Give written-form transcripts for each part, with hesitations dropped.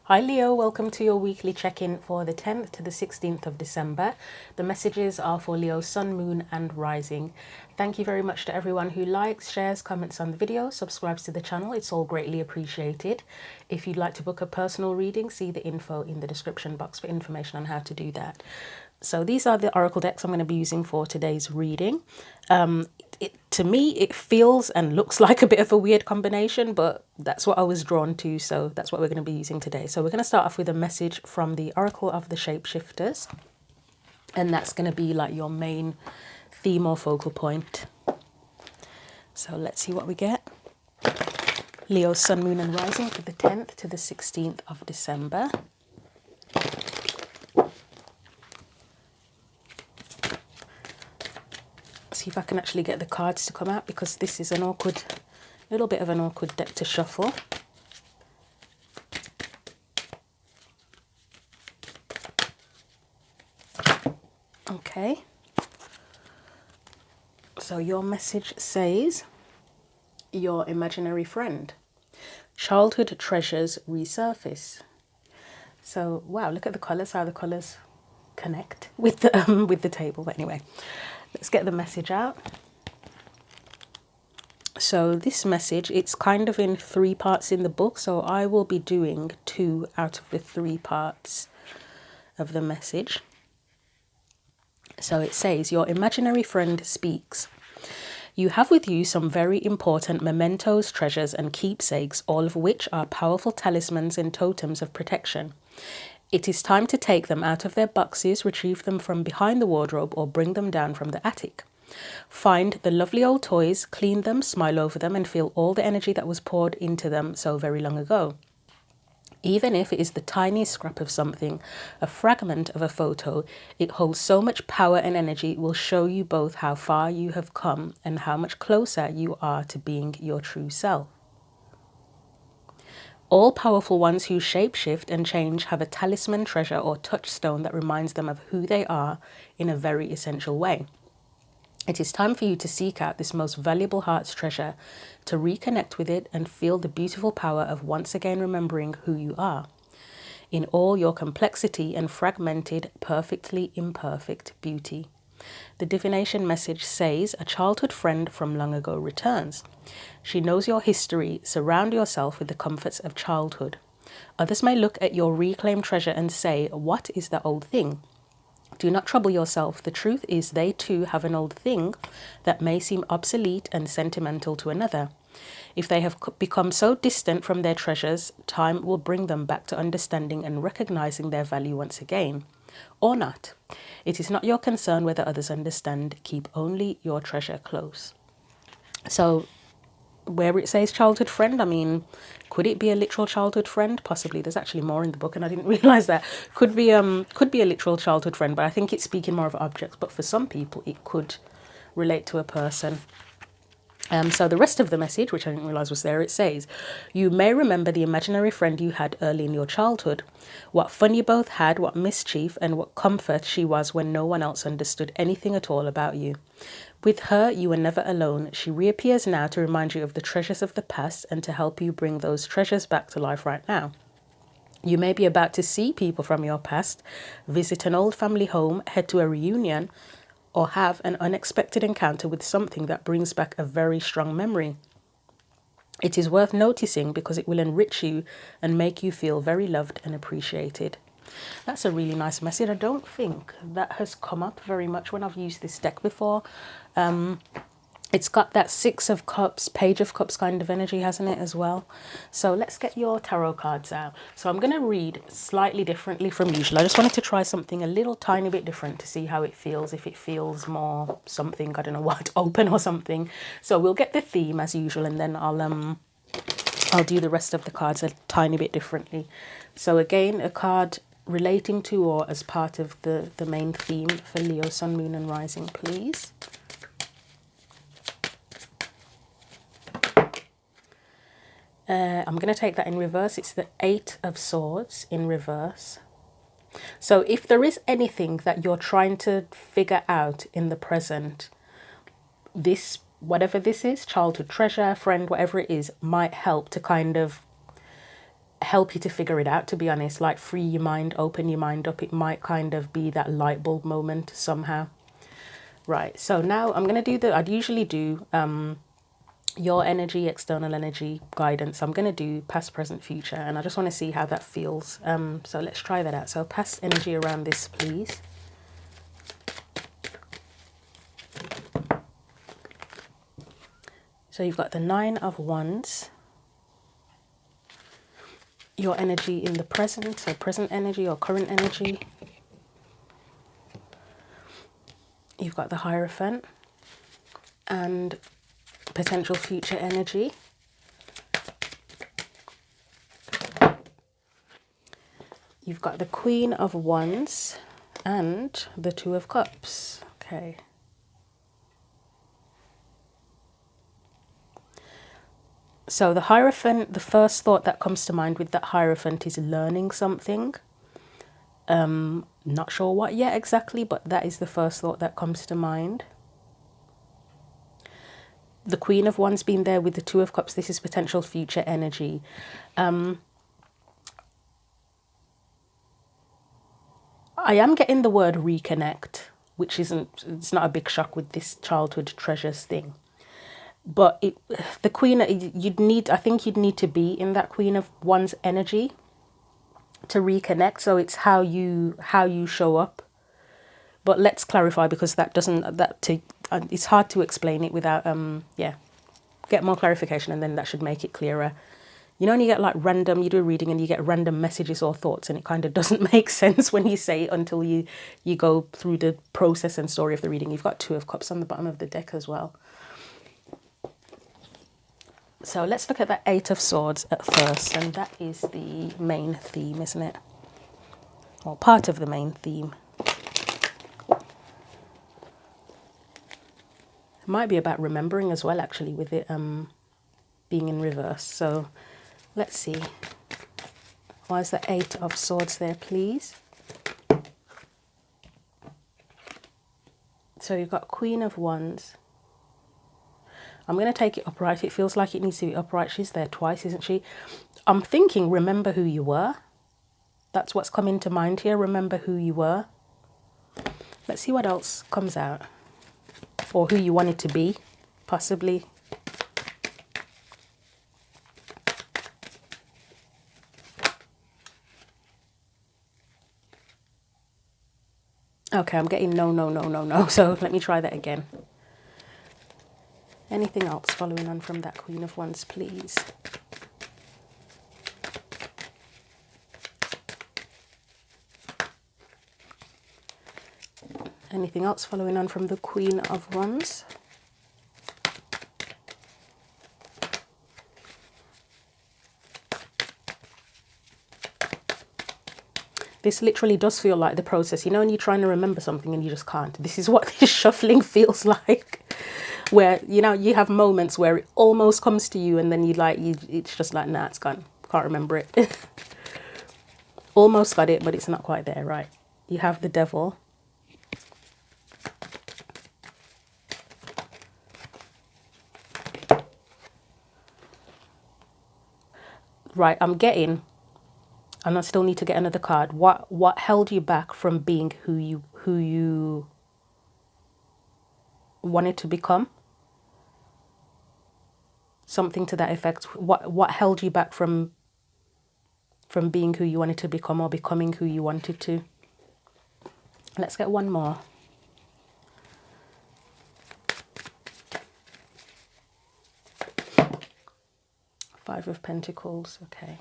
Hi Leo, welcome to your weekly check-in for the 10th to the 16th of December. The messages are for Leo, Sun, Moon and Rising. Thank you very much to everyone who likes, shares, comments on the video, subscribes to the channel. It's all greatly appreciated. If you'd like to book a personal reading, see the info in the description box for information on how to do that. So these are the oracle decks I'm going to be using for today's reading. To me, it feels and looks like a bit of a weird combination, but that's what I was drawn to, so that's what we're going to be using today. So we're going to start off with a message from the Oracle of the Shapeshifters, and that's going to be like your main theme or focal point. So let's see what we get. Leo, Sun, Moon and Rising for the 10th to the 16th of December. See if I can actually get the cards to come out, because this is an awkward, little bit of an awkward deck to shuffle. Okay. So your message says, your imaginary friend. Childhood treasures resurface. So, wow, look at the colours, how the colours connect with the table. But anyway, let's get the message out. So this message, it's kind of in 3 parts in the book, so I will be doing 2 out of the 3 parts of the message. So it says, your imaginary friend speaks. You have with you some very important mementos, treasures and keepsakes, all of which are powerful talismans and totems of protection. It is time to take them out of their boxes, retrieve them from behind the wardrobe, or bring them down from the attic. Find the lovely old toys, clean them, smile over them, and feel all the energy that was poured into them so very long ago. Even if it is the tiniest scrap of something, a fragment of a photo, it holds so much power and energy, it will show you both how far you have come and how much closer you are to being your true self. All powerful ones who shapeshift and change have a talisman, treasure, or touchstone that reminds them of who they are in a very essential way. It is time for you to seek out this most valuable heart's treasure, to reconnect with it and feel the beautiful power of once again remembering who you are, in all your complexity and fragmented, perfectly imperfect beauty. The divination message says, a childhood friend from long ago returns. She knows your history. Surround yourself with the comforts of childhood. Others may look at your reclaimed treasure and say, what is that old thing? Do not trouble yourself. The truth is they too have an old thing that may seem obsolete and sentimental to another. If they have become so distant from their treasures, time will bring them back to understanding and recognizing their value once again. Or not. It is not your concern whether others understand. Keep only your treasure close. So where it says childhood friend, I mean, could it be a literal childhood friend? Possibly. There's actually more in the book and I didn't realize that. Could be a literal childhood friend, but I think it's speaking more of objects. But for some people, it could relate to a person. So the rest of the message, which I didn't realize was there, it says, you may remember the imaginary friend you had early in your childhood. What fun you both had, what mischief, and what comfort she was when no one else understood anything at all about you. With her, you were never alone. She reappears now to remind you of the treasures of the past and to help you bring those treasures back to life right now. You may be about to see people from your past, visit an old family home, head to a reunion, or have an unexpected encounter with something that brings back a very strong memory. It is worth noticing because it will enrich you and make you feel very loved and appreciated. That's a really nice message. I don't think that has come up very much when I've used this deck before. It's got that 6 of Cups, Page of Cups kind of energy, hasn't it, as well? So let's get your tarot cards out. So I'm going to read slightly differently from usual. I just wanted to try something a little tiny bit different to see how it feels, if it feels more something, I don't know what, open or something. So we'll get the theme as usual, and then I'll do the rest of the cards a tiny bit differently. So again, a card relating to or as part of the main theme for Leo, Sun, Moon and Rising, please. I'm going to take that in reverse. It's the 8 of Swords in reverse. So if there is anything that you're trying to figure out in the present, this, whatever this is, childhood treasure, friend, whatever it is, might help to kind of help you to figure it out, to be honest. Like, free your mind, open your mind up. It might kind of be that light bulb moment somehow. Right, so now I'm going to do I'd usually do your energy, external energy guidance. I'm going to do past, present, future, and I just want to see how that feels. So let's try that out. So past energy around this, please. So you've got the 9 of Wands. Your energy in the present, so present energy or current energy. You've got the Hierophant and potential future energy. You've got the Queen of Wands and the 2 of Cups. Okay. So the Hierophant, the first thought that comes to mind with that Hierophant is learning something. Not sure what yet exactly, but that is the first thought that comes to mind. The Queen of Wands being there with the 2 of Cups, this is potential future energy. I am getting the word reconnect, which it's not a big shock with this childhood treasures thing. But the Queen, I think you'd need to be in that Queen of Wands energy to reconnect. So it's how you show up. But let's clarify, because it's hard to explain it without get more clarification, and then that should make it clearer. You know, when you get like you do a reading and you get random messages or thoughts, and it kind of doesn't make sense when you say it until you go through the process and story of the reading. You've got 2 of Cups on the bottom of the deck as well. So let's look at that 8 of Swords at first, and that is the main theme, isn't it? Or part of the main theme. It might be about remembering as well, actually, with it being in reverse. So let's see. Why is the 8 of Swords there, please? So you've got Queen of Wands. I'm going to take it upright. It feels like it needs to be upright. She's there twice, isn't she? I'm thinking, remember who you were. That's what's coming to mind here. Remember who you were. Let's see what else comes out. Or who you wanted to be, possibly. Okay, I'm getting no. So let me try that again. Anything else following on from that Queen of Wands, please? Anything else following on from the Queen of Wands? This literally does feel like the process. You know, when you're trying to remember something and you just can't. This is what this shuffling feels like. Where, you know, you have moments where it almost comes to you, and then it's just like, nah, it's gone. Can't remember it. Almost got it, but it's not quite there, right? You have the Devil. Right, and I still need to get another card. What held you back from being who you wanted to become? Something to that effect. What held you back from being who you wanted to become, or becoming who you wanted to? Let's get one more. Five of Pentacles, okay.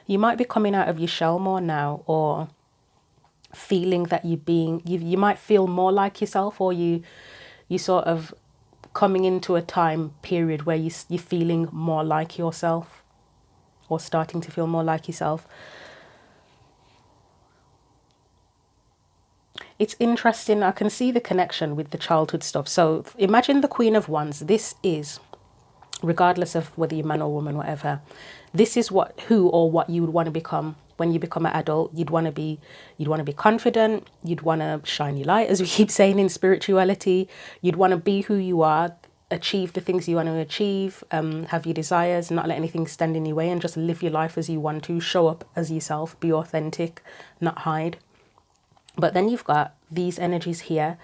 You might be coming out of your shell more now, or feeling that you might feel more like yourself, or you sort of coming into a time period where you're feeling more like yourself, or starting to feel more like yourself. It's interesting. I can see the connection with the childhood stuff. So imagine the Queen of Wands. This is, regardless of whether you're man or woman, whatever, this is who or what you would want to become when you become an adult. You'd want to be confident. You'd want to shine your light, as we keep saying in spirituality. You'd want to be who you are. achieve the things you want to achieve, have your desires, not let anything stand in your way, and just live your life as you want to, show up as yourself, be authentic, not hide. But then you've got these energies here,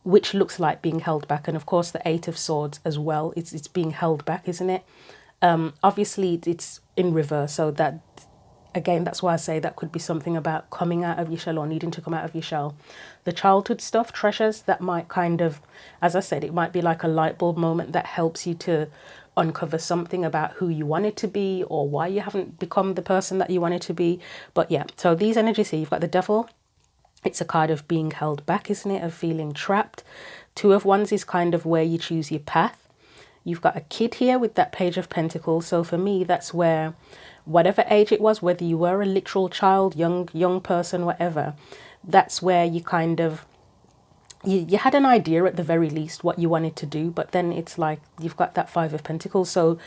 which looks like being held back. And of course, the Eight of Swords as well. It's being held back, isn't it? Obviously, it's in reverse. So that, again, that's why I say that could be something about coming out of your shell or needing to come out of your shell. The childhood stuff, treasures, that might kind of, as I said, it might be like a light bulb moment that helps you to uncover something about who you wanted to be or why you haven't become the person that you wanted to be. But yeah, so these energies here, you've got the Devil. It's a card of being held back, isn't it? Of feeling trapped. Two of Wands is kind of where you choose your path. You've got a kid here with that Page of Pentacles. So for me, that's where, whatever age it was, whether you were a literal child, young person, whatever, that's where you kind of, you had an idea at the very least what you wanted to do, but then it's like you've got that Five of Pentacles. So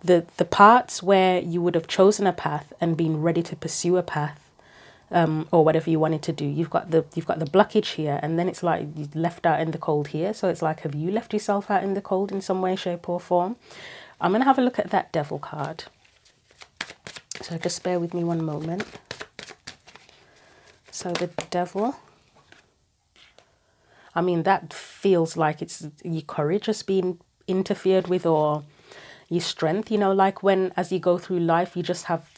the parts where you would have chosen a path and been ready to pursue a path, or whatever you wanted to do, you've got the blockage here, and then it's like you left out in the cold here. So it's like, have you left yourself out in the cold in some way, shape or form? I'm going to have a look at that Devil card. So just bear with me one moment. So the Devil, I mean, that feels like it's your courage has been interfered with, or your strength, you know, like when, as you go through life, you just have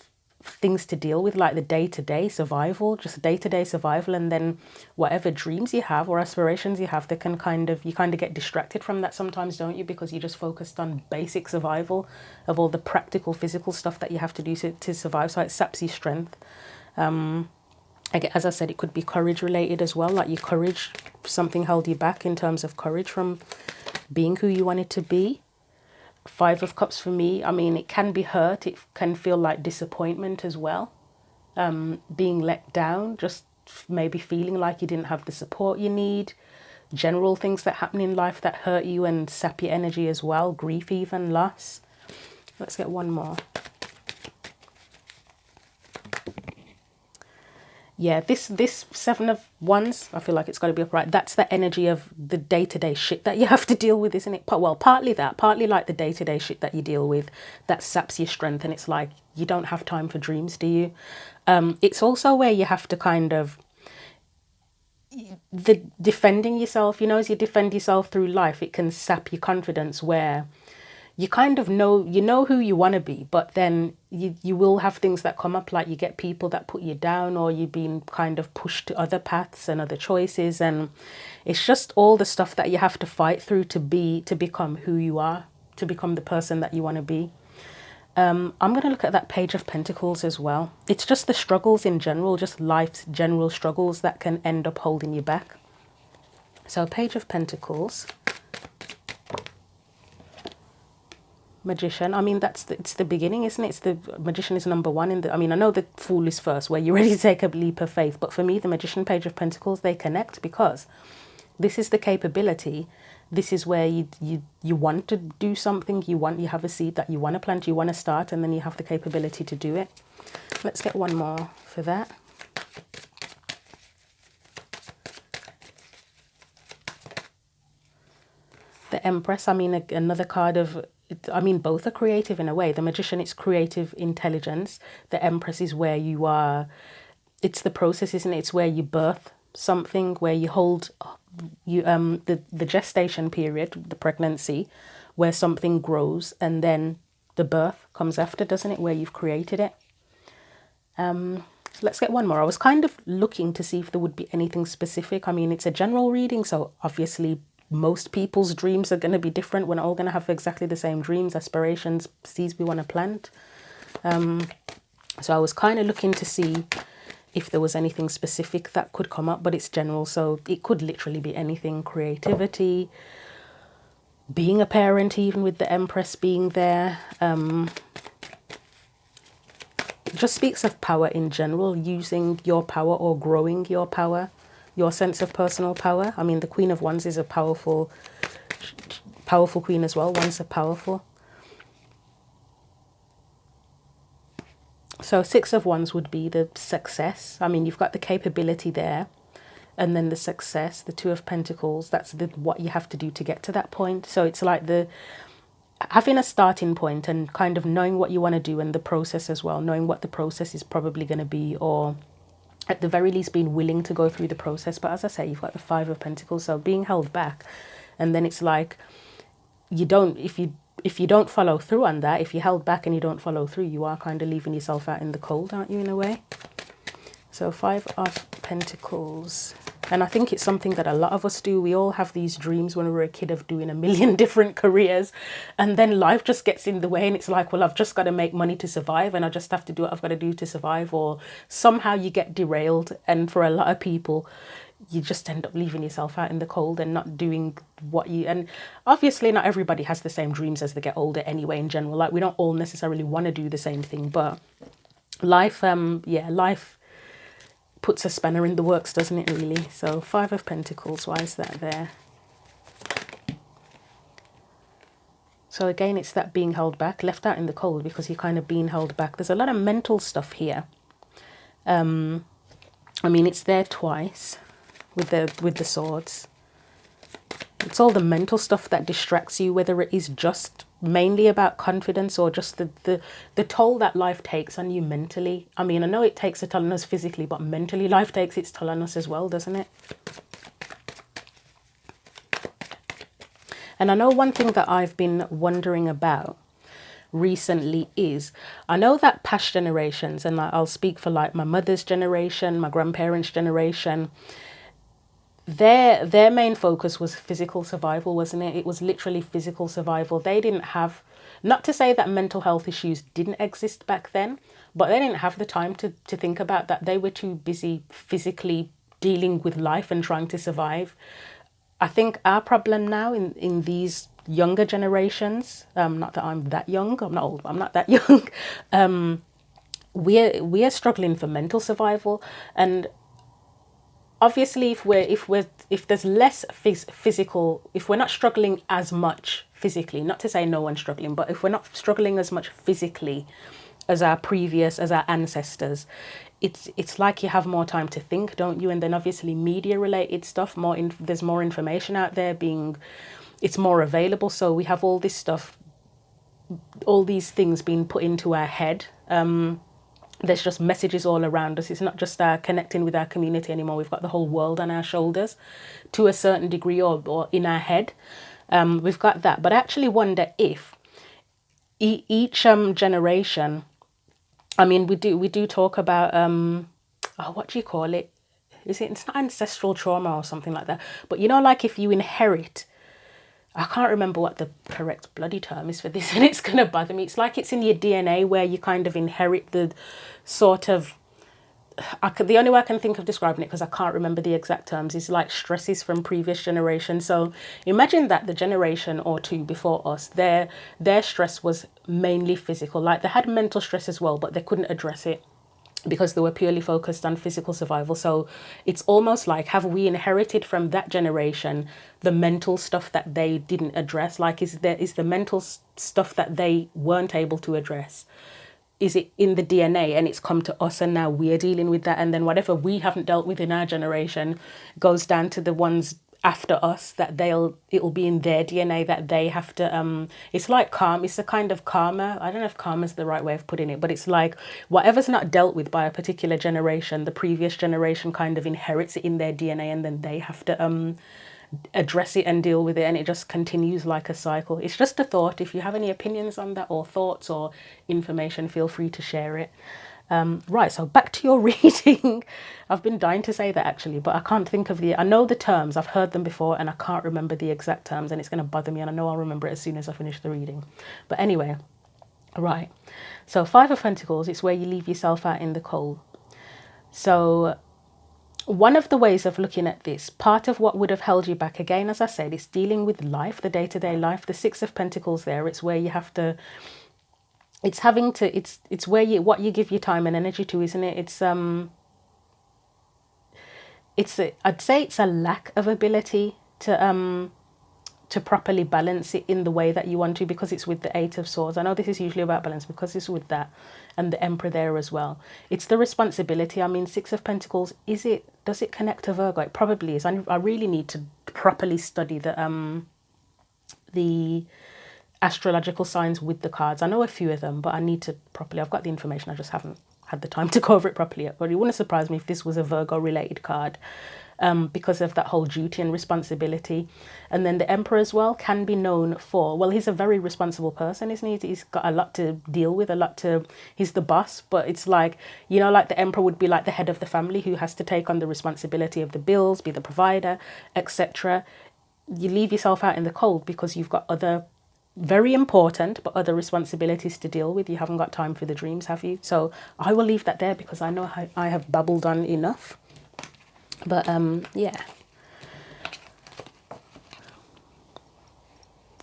things to deal with, like the day-to-day survival, just day-to-day survival, and then whatever dreams you have or aspirations you have, they can you kind of get distracted from that sometimes, don't you, because you're just focused on basic survival of all the practical physical stuff that you have to do to survive. So it saps your strength. As I said, it could be courage related as well, like your courage, something held you back in terms of courage from being who you wanted to be. Five of Cups for me, I mean, it can be hurt. It can feel like disappointment as well. Being let down, just maybe feeling like you didn't have the support you need. General things that happen in life that hurt you and sap your energy as well. Grief even, loss. Let's get one more. Yeah, this Seven of Wands, I feel like it's got to be upright. That's the energy of the day-to-day shit that you have to deal with, isn't it? Well, partly that, partly like the day-to-day shit that you deal with that saps your strength, and it's like you don't have time for dreams, do you? It's also where you have to kind of, the defending yourself, you know, as you defend yourself through life, it can sap your confidence, where you kind of know, you know who you want to be, but then you will have things that come up, like you get people that put you down, or you've been kind of pushed to other paths and other choices, and it's just all the stuff that you have to fight through to become who you are, to become the person that you want to be. I'm going to look at that Page of Pentacles as well. It's just the struggles in general, just life's general struggles that can end up holding you back. So Page of Pentacles. Magician, I mean, it's the beginning, isn't it? It's the Magician is number one in the, I mean, I know the Fool is first, where you're ready to take a leap of faith, but for me, the Magician, Page of Pentacles, they connect, because this is the capability. This is where you want to do something, you have a seed that you want to plant, you want to start, and then you have the capability to do it. Let's get one more for that. The Empress, I mean, another card of, I mean, both are creative in a way. The Magician, it's creative intelligence. The Empress is where you are, it's the process, isn't it? It's where you birth something, where you hold the gestation period, the pregnancy, where something grows, and then the birth comes after, doesn't it? Where you've created it. Let's get one more. I was kind of looking to see if there would be anything specific. I mean, it's a general reading, so obviously most people's dreams are going to be different. We're not all going to have exactly the same dreams, aspirations, seeds we want to plant. So I was kind of looking to see if there was anything specific that could come up, but it's general, so it could literally be anything. Creativity, being a parent, even with the Empress being there. It just speaks of power in general, using your power or growing your power, your sense of personal power. I mean, the Queen of Wands is a powerful queen as well. Wands are powerful. So Six of Wands would be the success. I mean, you've got the capability there. and then the success, the Two of Pentacles, that's what you have to do to get to that point. So it's like having a starting point and kind of knowing what you want to do, and the process as well, knowing what the process is probably going to be, or at the very least being willing to go through the process. But as I say, you've got the Five of Pentacles, so being held back. And then it's like, if you don't follow through on that, if you're held back and you don't follow through, you are kind of leaving yourself out in the cold, aren't you, in a way? So Five of Pentacles. And I think it's something that a lot of us do. We all have these dreams when we were a kid of doing a million different careers, and then life just gets in the way, and it's like, well, I've just got to make money to survive, and I just have to do what I've got to do to survive. Or somehow you get derailed, and for a lot of people, you just end up leaving yourself out in the cold and not doing what you... And obviously not everybody has the same dreams as they get older anyway, in general. Like, we don't all necessarily want to do the same thing, but life, life puts a spanner in the works, doesn't it, really? So Five of Pentacles, why is that there? So again, it's that being held back, left out in the cold, because you're kind of being held back. There's a lot of mental stuff here. I mean, it's there twice with the swords. It's all the mental stuff that distracts you, whether it is just mainly about confidence or just the toll that life takes on you mentally. I mean, I know it takes a toll on us physically, but mentally life takes its toll on us as well, doesn't it? And I know one thing that I've been wondering about recently is, I know that past generations, and I'll speak for like my mother's generation, my grandparents' generation, their main focus was physical survival, wasn't it? It was literally physical survival. They didn't have, not to say that mental health issues didn't exist back then, but they didn't have the time to think about that. They were too busy physically dealing with life and trying to survive. I think our problem now in these younger generations, not that I'm that young, I'm not old, but I'm not that young, we're struggling for mental survival. And obviously, if there's less physical, if we're not struggling as much physically, not to say no one's struggling, but if we're not struggling as much physically as our ancestors, it's like you have more time to think, don't you? And then obviously media related stuff, there's more information out there, it's more available. So we have all this stuff, all these things being put into our head. There's just messages all around us. It's not just connecting with our community anymore. We've got the whole world on our shoulders to a certain degree, or in our head. We've got that. But I actually wonder if each generation, I mean, we do talk about, what do you call it? It's not ancestral trauma or something like that. But you know, like if you inherit, I can't remember what the correct bloody term is for this, and it's going to bother me. It's like it's in your DNA, where you kind of inherit the sort of, the only way I can think of describing it, because I can't remember the exact terms, is like stresses from previous generations. So imagine that the generation or two before us, their stress was mainly physical. Like they had mental stress as well, but they couldn't address it because they were purely focused on physical survival. So it's almost like, have we inherited from that generation the mental stuff that they didn't address? Like, is the mental stuff that they weren't able to address, is it in the DNA and it's come to us and now we're dealing with that? And then whatever we haven't dealt with in our generation goes down to the ones after us, that it'll be in their DNA that they have to, it's like karma. It's a kind of karma. I don't know if karma is the right way of putting it, but it's like whatever's not dealt with by a particular generation, the previous generation kind of inherits it in their DNA, and then they have to address it and deal with it, and it just continues like a cycle. It's just a thought. If you have any opinions on that, or thoughts or information, feel free to share it. Right, so back to your reading. I've been dying to say that actually, but I can't think of I know the terms, I've heard them before, and I can't remember the exact terms, and it's going to bother me, and I know I'll remember it as soon as I finish the reading. But anyway, right, so Five of Pentacles, it's where you leave yourself out in the cold. So one of the ways of looking at this, part of what would have held you back, again, as I said, it's dealing with life, the day-to-day life. The Six of Pentacles there, it's where you have to, it's where what you give your time and energy to, isn't it? I'd say it's a lack of ability to properly balance it in the way that you want to, because it's with the Eight of Swords. I know this is usually about balance, because it's with that, and the Emperor there as well. It's the responsibility. I mean, Six of Pentacles, is it Does it connect to Virgo? It probably is. I really need to properly study the astrological signs with the cards. I know a few of them, but I need to properly. I've got the information. I just haven't had the time to go over it properly yet. But it wouldn't surprise me if this was a Virgo related card. Because of that whole duty and responsibility. And then the Emperor as well can be known for, well, he's a very responsible person, isn't he? He's got a lot to deal with, he's the boss, but it's like, you know, like the Emperor would be like the head of the family who has to take on the responsibility of the bills, be the provider, etc. You leave yourself out in the cold because you've got other very important but other responsibilities to deal with. You haven't got time for the dreams, have you? So I will leave that there because I know I have babbled on enough. But yeah.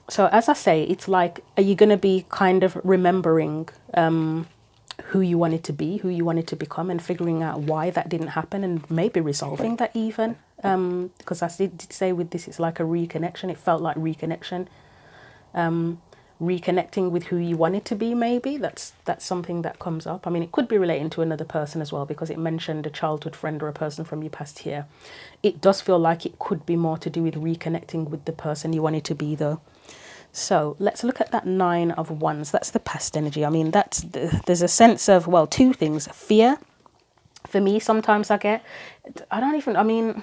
So as I say, it's like, are you going to be kind of remembering who you wanted to be, who you wanted to become, and figuring out why that didn't happen, and maybe resolving that even? Because I did say with this, it's like a reconnection. It felt like reconnection. Reconnecting with who you wanted to be, maybe that's something that comes up. I mean, it could be relating to another person as well, because it mentioned a childhood friend or a person from your past here. It does feel like it could be more to do with reconnecting with the person you wanted to be, though. So let's look at that 9 of Wands. That's the past energy. I mean, there's a sense of, well, two things. Fear. For me, sometimes I mean,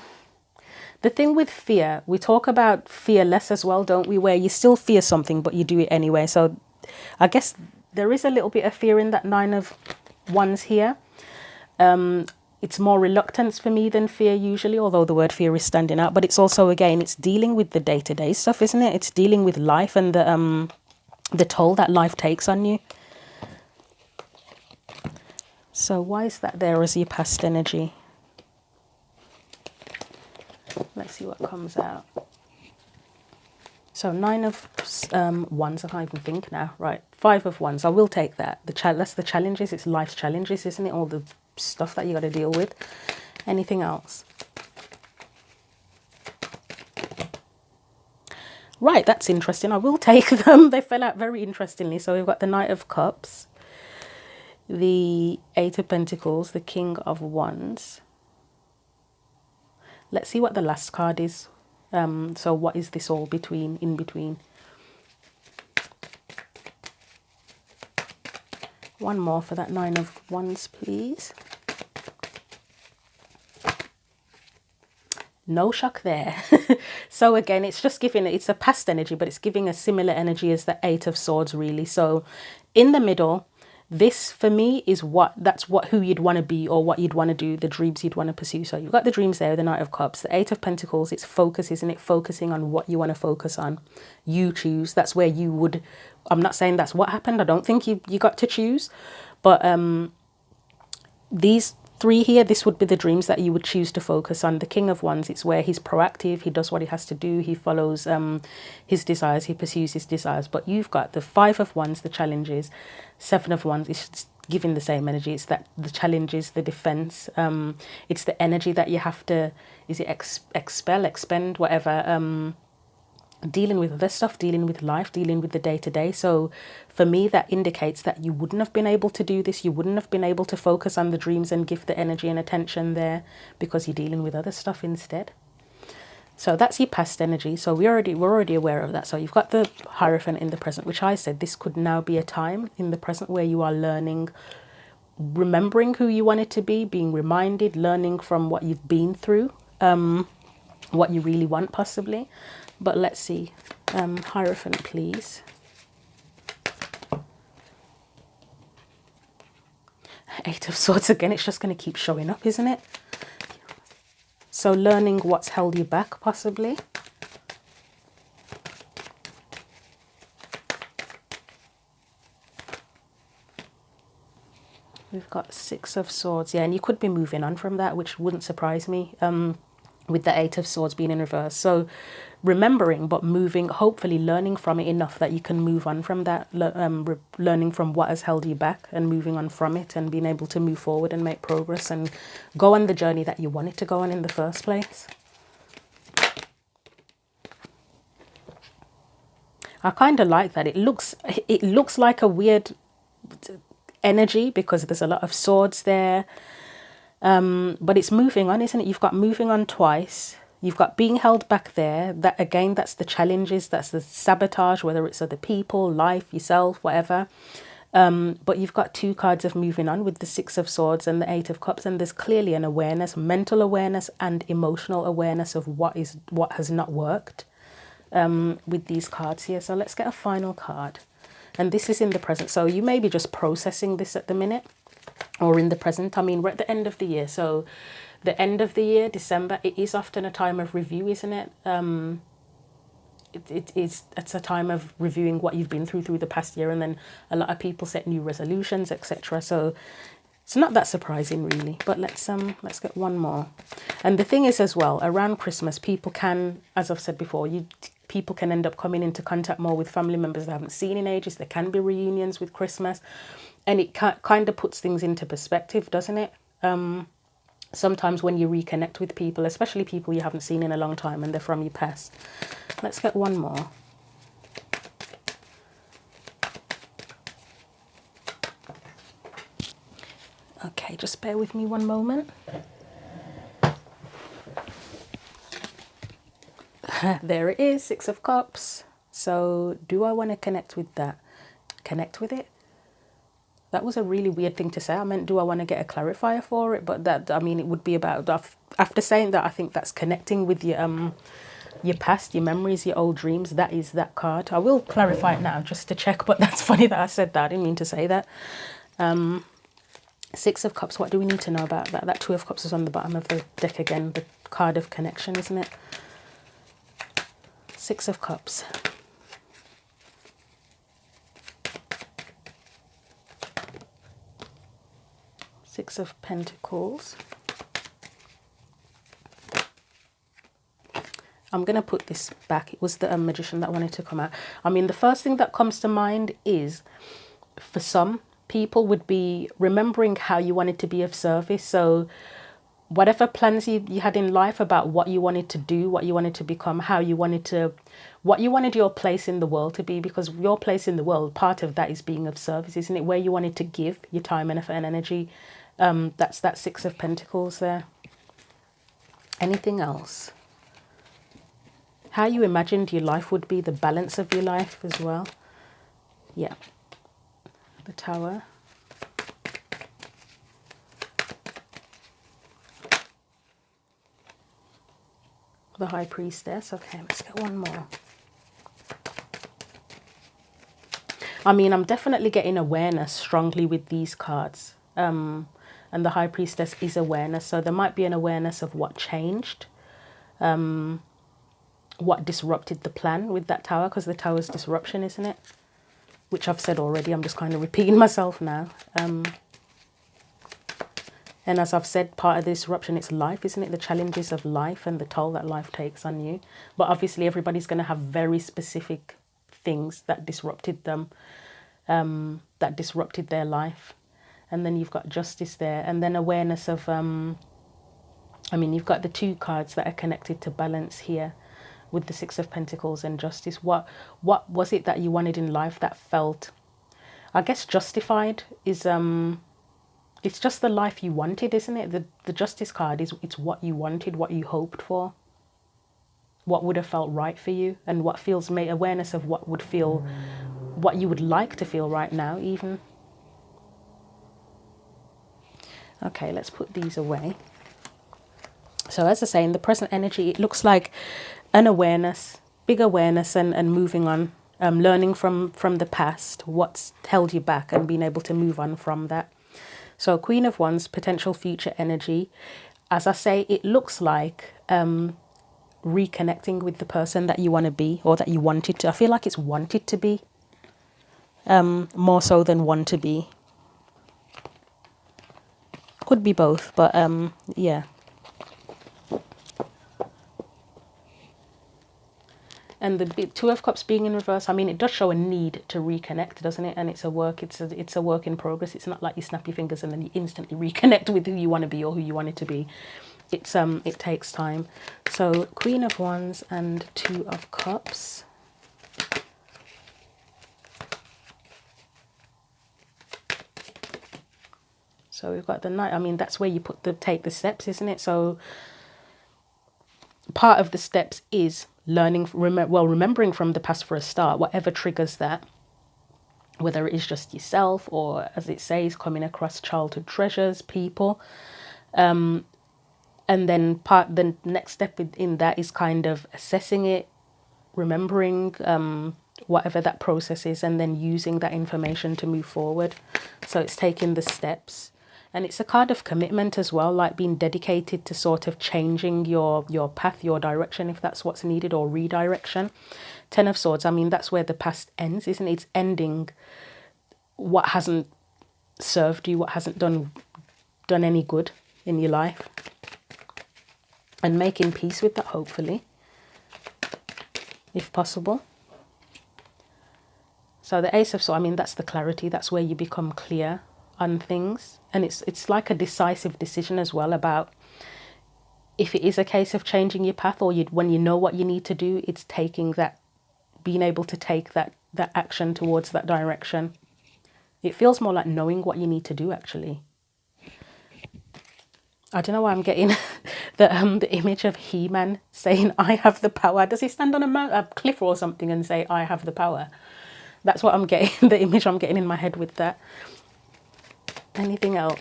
the thing with fear, we talk about fearless as well, don't we? Where you still fear something, but you do it anyway. So I guess there is a little bit of fear in that 9 of Wands here. It's more reluctance for me than fear usually, although the word fear is standing out. But it's also, again, it's dealing with the day-to-day stuff, isn't it? It's dealing with life and the toll that life takes on you. So why is that there as your past energy? Let's see what comes out. So 9 of Wands, I can't even think now. Right, 5 of Wands, I will take that. That's the challenges, it's life's challenges, isn't it? All the stuff that you got to deal with. Anything else? Right, that's interesting. I will take them. They fell out very interestingly. So we've got the Knight of Cups, the 8 of Pentacles, the King of Wands. Let's see what the last card is. So what is this all in between? One more for that 9 of Wands, please. No shock there. So again, it's just giving, it's a past energy, but it's giving a similar energy as the 8 of Swords, really. So in the middle, this for me is who you'd want to be, or what you'd want to do, the dreams you'd want to pursue. So you've got the dreams there, the Knight of Cups, the 8 of Pentacles. It's focus, isn't it? Focusing on what you want to focus on. You choose. That's where you would, I'm not saying that's what happened. I don't think you got to choose, but these 3 here, this would be the dreams that you would choose to focus on. The King of Wands, it's where he's proactive, he does what he has to do, he follows his desires, he pursues his desires. But you've got the 5 of Wands, the challenges, 7 of Wands, it's giving the same energy. It's that the challenges, the defense, it's the energy that you have to, is it expel, expend, whatever, dealing with other stuff, dealing with life, dealing with the day-to-day. So for me, that indicates that you wouldn't have been able to do this. You wouldn't have been able to focus on the dreams and give the energy and attention there because you're dealing with other stuff instead. So that's your past energy. So we're already aware of that. So you've got the Hierophant in the present, which I said this could now be a time in the present where you are learning, remembering who you wanted to be, being reminded, learning from what you've been through, what you really want possibly. But let's see, Hierophant, please. 8 of Swords again, it's just going to keep showing up, isn't it? So learning what's held you back, possibly. We've got 6 of Swords, yeah, and you could be moving on from that, which wouldn't surprise me. With the 8 of Swords being in reverse. So remembering, but moving, hopefully learning from it enough that you can move on from that, learning from what has held you back and moving on from it and being able to move forward and make progress and go on the journey that you wanted to go on in the first place. I kind of like that. It looks like a weird energy because there's a lot of swords there. But it's moving on, isn't it? You've got moving on twice. You've got being held back there. That again, that's the challenges, that's the sabotage, whether it's other people, life, yourself, whatever. But you've got two cards of moving on with the Six of Swords and the Eight of Cups, and there's clearly an awareness, mental awareness and emotional awareness of what has not worked with these cards here. So let's get a final card. And this is in the present. So you may be just processing this at the minute or in the present. I mean, we're at the end of the year. So the end of the year, December, it is often a time of review, isn't it? It's a time of reviewing what you've been through the past year, and then a lot of people set new resolutions, etc. So it's not that surprising really. But let's get one more. And the thing is as well, around Christmas, people can, as I've said before, people can end up coming into contact more with family members they haven't seen in ages. There can be reunions with Christmas, and it kind of puts things into perspective, doesn't it? Sometimes when you reconnect with people, especially people you haven't seen in a long time and they're from your past. Let's get one more. Okay, just bear with me one moment. There it is, Six of Cups. So do I want to connect with that? Connect with it? That was a really weird thing to say. I meant, do I want to get a clarifier for it? But that, I mean, it would be about, after saying that, I think that's connecting with your past, your memories, your old dreams. That is that card. I will clarify it now just to check, but that's funny that I said that. I didn't mean to say that. Six of Cups, what do we need to know about that? That Two of Cups is on the bottom of the deck again, the card of connection, isn't it? Six of Cups. Six of Pentacles. I'm going to put this back. It was the Magician that wanted to come out. I mean, the first thing that comes to mind is, for some people, would be remembering how you wanted to be of service. So whatever plans you had in life about what you wanted to do, what you wanted to become, what you wanted your place in the world to be, because your place in the world, part of that is being of service, isn't it? Where you wanted to give your time and effort and energy. That's that Six of Pentacles there. Anything else? How you imagined your life would be, the balance of your life as well. Yeah. The Tower. The High Priestess. Okay, let's get one more. I mean, I'm definitely getting awareness strongly with these cards. And the High Priestess is awareness. So there might be an awareness of what changed. What disrupted the plan with that Tower, because the Tower is disruption, isn't it? Which I've said already. I'm just kind of repeating myself now. And as I've said, part of the disruption, it's life, isn't it? The challenges of life and the toll that life takes on you. But obviously everybody's going to have very specific things that disrupted them, that disrupted their life. And then you've got Justice there. And then awareness of, I mean, you've got the two cards that are connected to balance here with the Six of Pentacles and Justice. What was it that you wanted in life that felt, I guess, justified? Is it's just the life you wanted, isn't it? The Justice card is, it's what you wanted, what you hoped for, what would have felt right for you, and what feels, awareness of what would feel, what you would like to feel right now even. Okay, let's put these away. So as I say, in the present energy, it looks like an awareness, big awareness, and moving on, learning from the past, what's held you back, and being able to move on from that. So Queen of Wands, potential future energy. As I say, it looks like reconnecting with the person that you want to be, or that you wanted to. I feel like it's wanted to be, more so than want to be. Could be both, but yeah. And the Two of Cups being in reverse, I mean, it does show a need to reconnect, doesn't it? And it's a work in progress. It's not like you snap your fingers and then you instantly reconnect with who you want to be or who you want it to be. It's it takes time. So Queen of Wands and Two of Cups. So we've got the night. I mean, that's where you take the steps, isn't it? So part of the steps is learning, remembering from the past for a start, whatever triggers that, whether it is just yourself or, as it says, coming across childhood treasures, people. And then the next step in that is kind of assessing it, remembering whatever that process is, and then using that information to move forward. So it's taking the steps. And it's a card of commitment as well, like being dedicated to sort of changing your path, your direction, if that's what's needed, or redirection. Ten of Swords, I mean, that's where the past ends, isn't it? It's ending what hasn't served you, what hasn't done any good in your life, and making peace with that, hopefully, if possible. So the Ace of Swords, I mean, that's the clarity. That's where you become clear on things. And it's like a decisive decision as well, about if it is a case of changing your path, or when you know what you need to do, it's taking that, being able to take that action towards that direction. It feels more like knowing what you need to do, actually. I don't know why I'm getting the image of He-Man saying, I have the power. Does he stand on a cliff or something and say, I have the power? That's what I'm getting, the image I'm getting in my head with that. Anything else?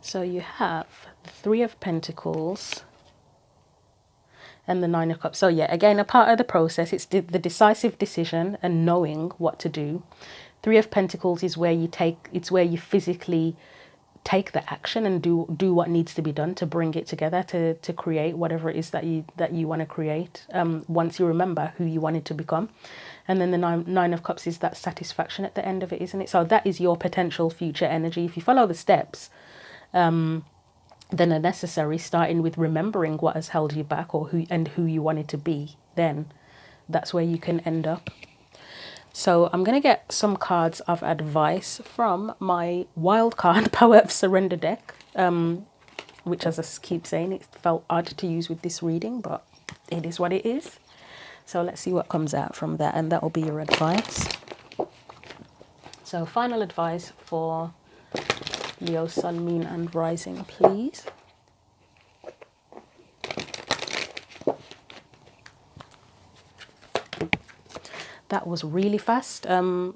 So you have the Three of Pentacles and the Nine of Cups. So yeah, again, a part of the process, it's the decisive decision and knowing what to do. Three of Pentacles is where it's where you physically take the action and do what needs to be done to bring it together, to create whatever it is that you want to create, once you remember who you wanted to become. And then the nine of Cups is that satisfaction at the end of it, isn't it? So that is your potential future energy. If you follow the steps, then are necessary, starting with remembering what has held you back, or who you wanted to be, then that's where you can end up. So I'm going to get some cards of advice from my wild card Power of Surrender deck, which, as I keep saying, it felt odd to use with this reading, but it is what it is. So let's see what comes out from that, and that will be your advice. So final advice for Leo, Sun, Moon and Rising, please. That was really fast. I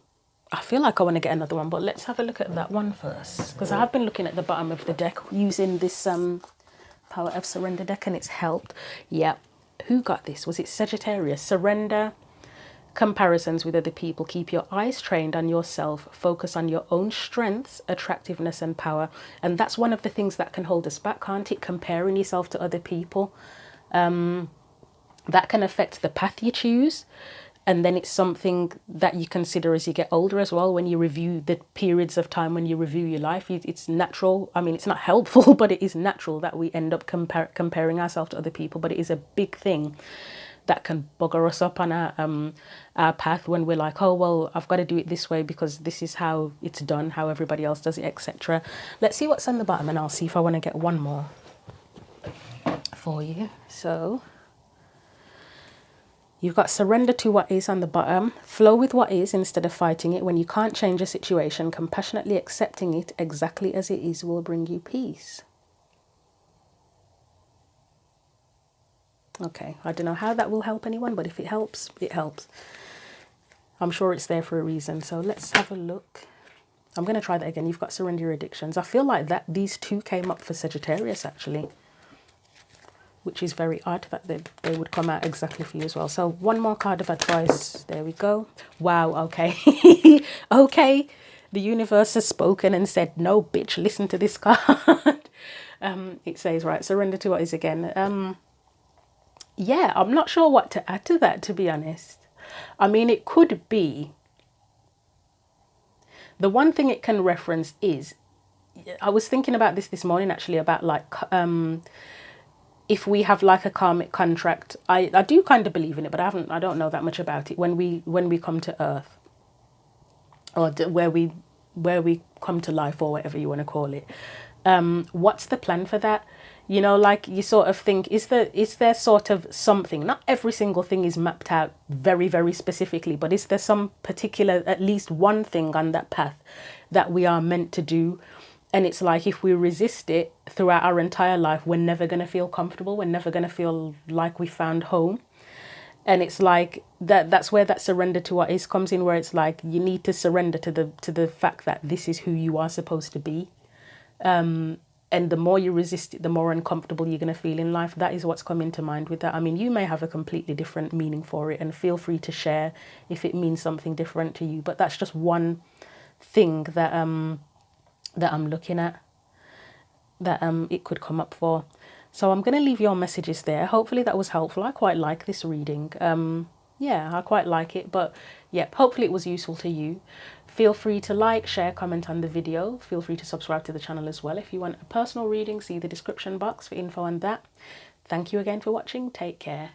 feel like I want to get another one, but let's have a look at that one first, because I have been looking at the bottom of the deck using this Power of Surrender deck, and it's helped. Yeah. Who got this? Was it Sagittarius? Surrender comparisons with other people. Keep your eyes trained on yourself. Focus on your own strengths, attractiveness and power. And that's one of the things that can hold us back, can't it? Comparing yourself to other people. That can affect the path you choose. And then it's something that you consider as you get older as well, when you review the periods of time when you review your life. It's natural. I mean, it's not helpful, but it is natural that we end up comparing ourselves to other people. But it is a big thing that can bugger us up on our path, when we're like, oh, well, I've got to do it this way because this is how it's done, how everybody else does it, etc. Let's see what's on the bottom, and I'll see if I want to get one more for you. So you've got surrender to what is on the bottom. Flow with what is instead of fighting it. When you can't change a situation, compassionately accepting it exactly as it is will bring you peace. Okay, I don't know how that will help anyone, but if it helps, it helps. I'm sure it's there for a reason. So let's have a look. I'm going to try that again. You've got surrender your addictions. I feel like that these two came up for Sagittarius, actually, which is very odd that they would come out exactly for you as well. So one more card of advice. There we go. Wow, okay. Okay, the universe has spoken and said, no, bitch, listen to this card. It says, right, surrender to what is again. Yeah, I'm not sure what to add to that, to be honest. I mean, it could be. The one thing it can reference is, I was thinking about this morning, actually, about like, if we have like a karmic contract. I do kind of believe in it, but I don't know that much about it. When we come to Earth, or where we come to life, or whatever you want to call it, what's the plan for that? You know, like you sort of think, is there sort of something, not every single thing is mapped out very, very specifically, but is there some particular, at least one thing on that path that we are meant to do? And it's like, if we resist it throughout our entire life, we're never going to feel comfortable. We're never going to feel like we found home. And it's like that's where that surrender to what is comes in, where it's like you need to surrender to the fact that this is who you are supposed to be. And the more you resist it, the more uncomfortable you're going to feel in life. That is what's coming to mind with that. I mean, you may have a completely different meaning for it, and feel free to share if it means something different to you. But that's just one thing that that I'm looking at, that it could come up for. So I'm going to leave your messages there. Hopefully that was helpful. I quite like this reading. Yeah, I quite like it. But yeah, hopefully it was useful to you. Feel free to like, share, comment on the video. Feel free to subscribe to the channel as well. If you want a personal reading, see the description box for info on that. Thank you again for watching. Take care.